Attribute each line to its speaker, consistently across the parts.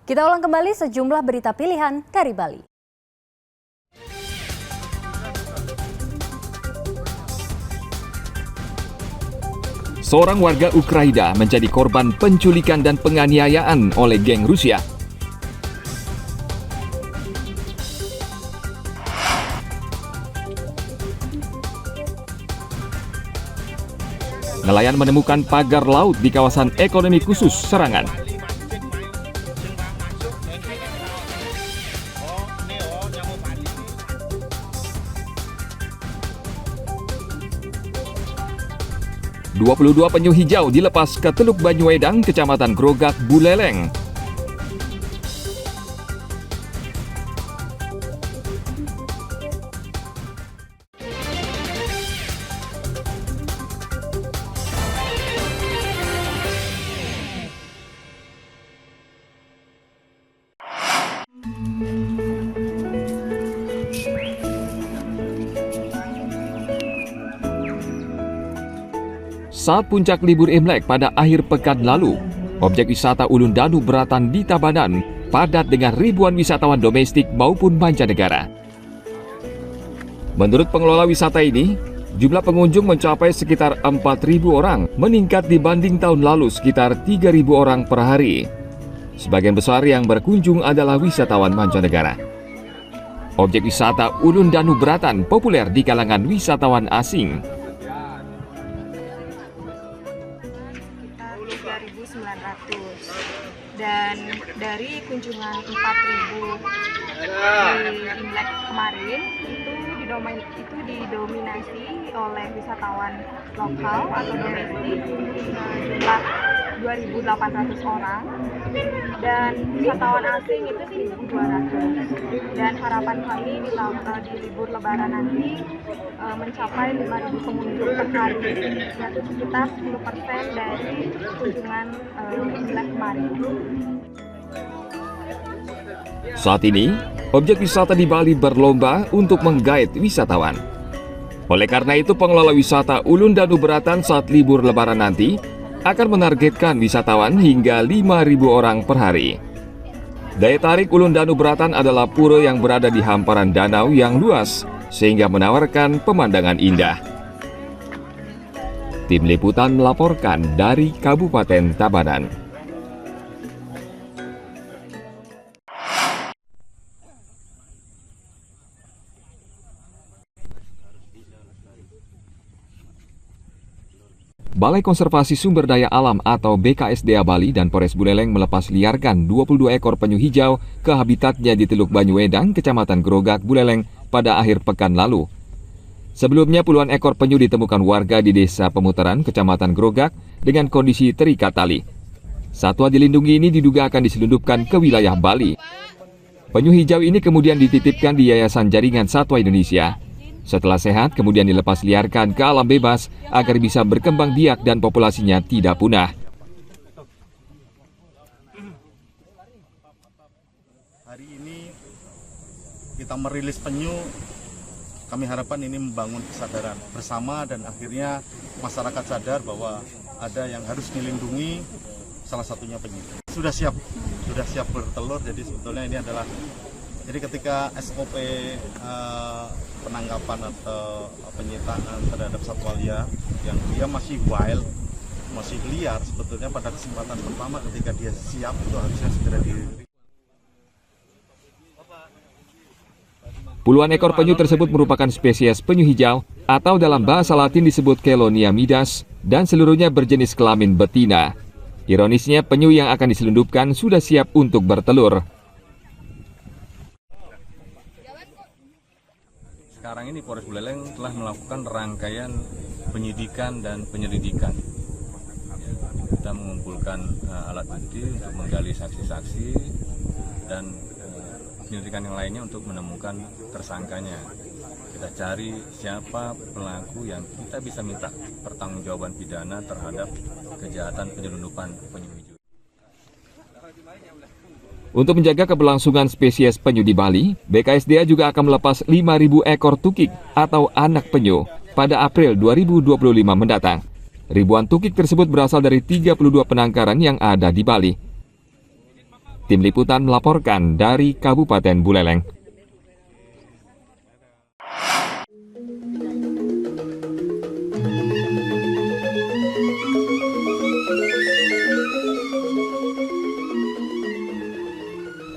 Speaker 1: Kita ulang kembali sejumlah berita pilihan dari Bali.
Speaker 2: Seorang warga Ukraina menjadi korban penculikan dan penganiayaan oleh geng Rusia. Nelayan menemukan pagar laut di kawasan ekonomi khusus Serangan. ...22 penyu hijau dilepas ke Teluk Banyuwedang, Kecamatan Grogak, Buleleng. Saat puncak libur Imlek pada akhir pekan lalu, objek wisata Ulun Danu Beratan di Tabanan padat dengan ribuan wisatawan domestik maupun mancanegara. Menurut pengelola wisata ini, jumlah pengunjung mencapai sekitar 4.000 orang, meningkat dibanding tahun lalu sekitar 3.000 orang per hari. Sebagian besar yang berkunjung adalah wisatawan mancanegara. Objek wisata Ulun Danu Beratan populer di kalangan wisatawan asing.
Speaker 3: 3.900 dan dari kunjungan 4.000 di Imlek kemarin itu didominasi oleh wisatawan lokal atau domestik jumlah 2.800 orang dan wisatawan asing itu 1.200, dan harapan kami di libur lebaran nanti mencapai 5.000 pengunjung per hari, yaitu sekitar 10% dari kunjungan Imlek kemarin.
Speaker 2: Saat ini, objek wisata di Bali berlomba untuk menggait wisatawan. Oleh karena itu, pengelola wisata Ulun Danu Beratan saat libur lebaran nanti akan menargetkan wisatawan hingga 5.000 orang per hari. Daya tarik Ulun Danu Beratan adalah pura yang berada di hamparan danau yang luas, sehingga menawarkan pemandangan indah. Tim Liputan melaporkan dari Kabupaten Tabanan. Balai Konservasi Sumber Daya Alam atau BKSDA Bali dan Polres Buleleng melepas liarkan 22 ekor penyu hijau ke habitatnya di Teluk Banyuwedang, Kecamatan Grogak, Buleleng pada akhir pekan lalu. Sebelumnya puluhan ekor penyu ditemukan warga di Desa Pemutaran, Kecamatan Grogak dengan kondisi terikat tali. Satwa dilindungi ini diduga akan diselundupkan ke wilayah Bali. Penyu hijau ini kemudian dititipkan di Yayasan Jaringan Satwa Indonesia. Setelah sehat, kemudian dilepas liarkan ke alam bebas agar bisa berkembang biak dan populasinya tidak punah.
Speaker 4: Hari ini kita merilis penyu, kami harapkan ini membangun kesadaran bersama dan akhirnya masyarakat sadar bahwa ada yang harus dilindungi, salah satunya penyu. Sudah siap bertelur, jadi sebetulnya ini adalah... Jadi ketika SOP penangkapan atau penyitaan terhadap satwa liar yang dia masih wild, masih liar, sebetulnya pada kesempatan pertama ketika dia siap itu harusnya segera dirilis.
Speaker 2: Puluhan ekor penyu tersebut merupakan spesies penyu hijau atau dalam bahasa Latin disebut Chelonia midas dan seluruhnya berjenis kelamin betina. Ironisnya penyu yang akan diselundupkan sudah siap untuk bertelur.
Speaker 5: Sekarang ini Polres Buleleng telah melakukan rangkaian penyidikan dan penyelidikan. Kita mengumpulkan alat bukti untuk menggali saksi-saksi dan penyelidikan yang lainnya untuk menemukan tersangkanya. Kita cari siapa pelaku yang kita bisa minta pertanggungjawaban pidana terhadap kejahatan penyelundupan penyu hijau.
Speaker 2: Untuk menjaga keberlangsungan spesies penyu di Bali, BKSDA juga akan melepas 5.000 ekor tukik atau anak penyu pada April 2025 mendatang. Ribuan tukik tersebut berasal dari 32 penangkaran yang ada di Bali. Tim Liputan melaporkan dari Kabupaten Buleleng.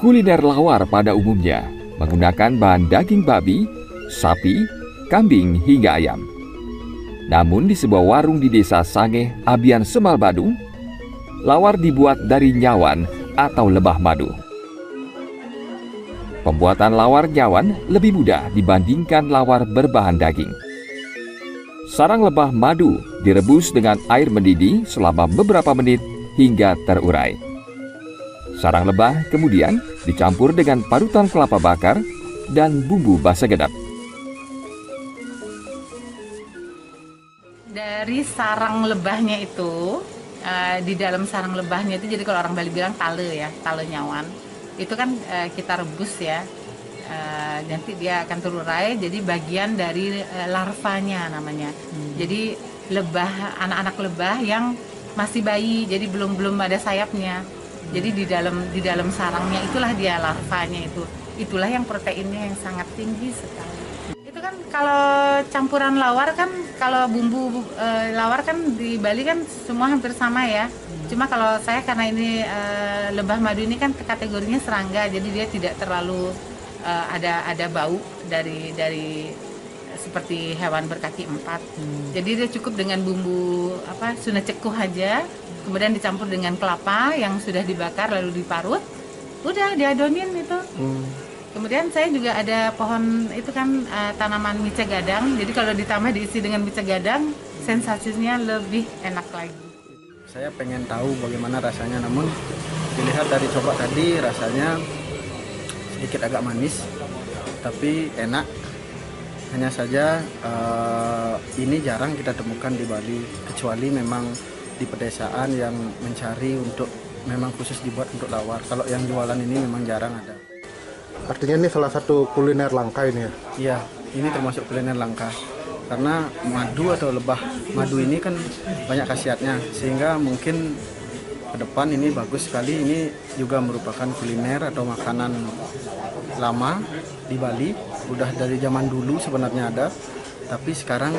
Speaker 2: Kuliner lawar pada umumnya menggunakan bahan daging babi, sapi, kambing hingga ayam. Namun di sebuah warung di Desa Sangeh, Abian Semal Badung, lawar dibuat dari nyawan atau lebah madu. Pembuatan lawar nyawan lebih mudah dibandingkan lawar berbahan daging. Sarang lebah madu direbus dengan air mendidih selama beberapa menit hingga terurai. Sarang lebah kemudian dicampur dengan parutan kelapa bakar dan bumbu basa gedap.
Speaker 6: Dari sarang lebahnya itu, di dalam sarang lebahnya itu, jadi kalau orang Bali bilang tale ya, tale nyawan. Itu kan kita rebus ya, nanti dia akan terurai, jadi bagian dari larvanya namanya. Jadi lebah, anak-anak lebah yang masih bayi, jadi belum ada sayapnya. Jadi di dalam sarangnya itulah dia larvanya itu. Itulah yang proteinnya yang sangat tinggi sekali. Itu kan kalau campuran lawar kan, kalau bumbu lawar kan di Bali kan semua hampir sama ya. Cuma kalau saya karena ini lebah madu ini kan kategorinya serangga, jadi dia tidak terlalu ada bau dari seperti hewan berkaki 4. Jadi dia cukup dengan bumbu suna cekuh aja, kemudian dicampur dengan kelapa yang sudah dibakar lalu diparut, udah diadonin itu. Kemudian saya juga ada pohon itu kan tanaman mica gadang, jadi kalau ditambah diisi dengan mica gadang, sensasinya lebih enak lagi.
Speaker 7: Saya pengen tahu bagaimana rasanya, namun dilihat dari coba tadi rasanya sedikit agak manis, tapi enak. Hanya saja ini jarang kita temukan di Bali, kecuali memang di pedesaan yang mencari untuk memang khusus dibuat untuk lawar. Kalau yang jualan ini memang jarang ada.
Speaker 8: Artinya ini salah satu kuliner langka ini ya?
Speaker 7: Iya, ini termasuk kuliner langka. Karena madu atau lebah madu ini kan banyak khasiatnya, sehingga mungkin ke depan ini bagus sekali. Ini juga merupakan kuliner atau makanan lama di Bali. Udah dari zaman dulu sebenarnya ada, tapi sekarang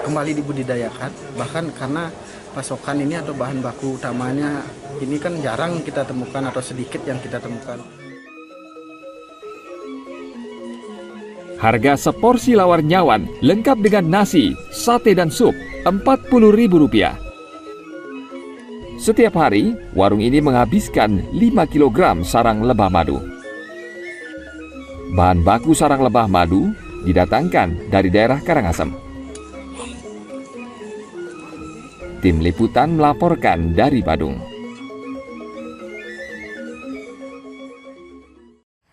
Speaker 7: kembali dibudidayakan. Bahkan karena pasokan ini atau bahan baku utamanya ini kan jarang kita temukan atau sedikit yang kita temukan.
Speaker 2: Harga seporsi lawar nyawan lengkap dengan nasi, sate dan sup Rp40.000. Setiap hari, warung ini menghabiskan 5 kg sarang lebah madu. Bahan baku sarang lebah madu didatangkan dari daerah Karangasem. Tim Liputan melaporkan dari Badung.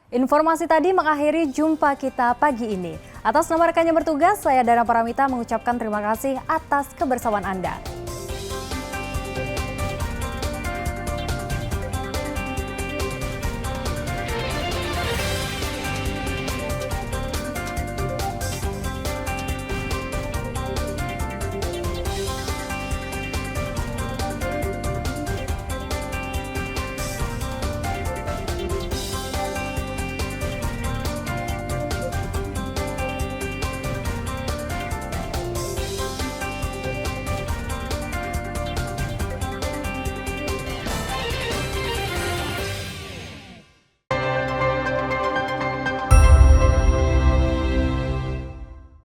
Speaker 1: Informasi tadi mengakhiri jumpa kita pagi ini. Atas nama rekan yang bertugas, saya Dana Paramita mengucapkan terima kasih atas kebersamaan Anda.